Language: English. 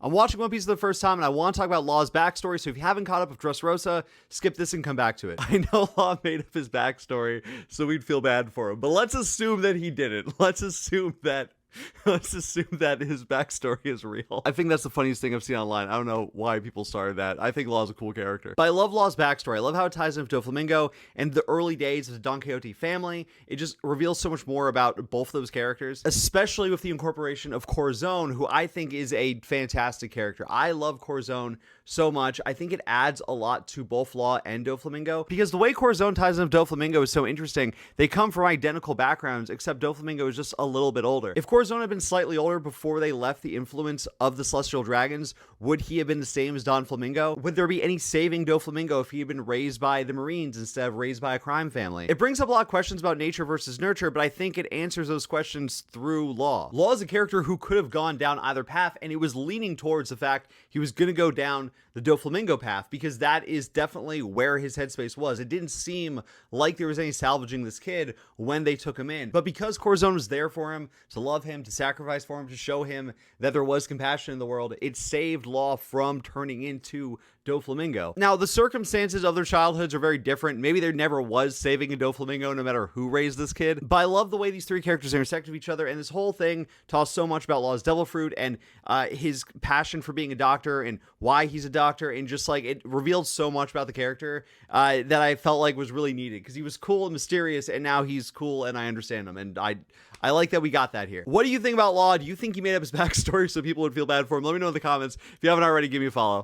I'm watching One Piece for the first time, and I want to talk about Law's backstory, so if you haven't caught up with Dressrosa, skip this and come back to it. I know Law made up his backstory, so we'd feel bad for him, but let's assume that he didn't. Let's assume that his backstory is real. I think that's the funniest thing I've seen online. I don't know why people started that. I think Law's a cool character. But I love Law's backstory. I love how it ties into Doflamingo and the early days of the Don Quixote family. It just reveals so much more about both those characters, especially with the incorporation of Corazon, who I think is a fantastic character. I love Corazon so much. I think it adds a lot to both Law and Doflamingo, because the way Corazon ties into Doflamingo is so interesting. They come from identical backgrounds, except Doflamingo is just a little bit older. If Corazon had been slightly older before they left the influence of the Celestial Dragons, would he have been the same as Don Flamingo? Would there be any saving Doflamingo if he had been raised by the Marines instead of raised by a crime family? It brings up a lot of questions about nature versus nurture, but I think it answers those questions through Law. Law is a character who could have gone down either path, and it was leaning towards the fact he was going to go down the Doflamingo path, because that is definitely where his headspace was. It didn't seem like there was any salvaging this kid when they took him in. But because Corazon was there for him, to love him, to sacrifice for him, to show him that there was compassion in the world, it saved Law from turning into Doflamingo. Now, the circumstances of their childhoods are very different. Maybe there never was saving a Doflamingo no matter who raised this kid. But I love the way these three characters intersect with each other, and this whole thing taught so much about Law's devil fruit and his passion for being a doctor and why he's a doctor, and just like it revealed so much about the character that I felt like was really needed, because he was cool and mysterious, and now he's cool and I understand him, and I like that we got that here. What do you think about Law? Do you think he made up his backstory so people would feel bad for him? Let me know in the comments. If you haven't already, give me a follow.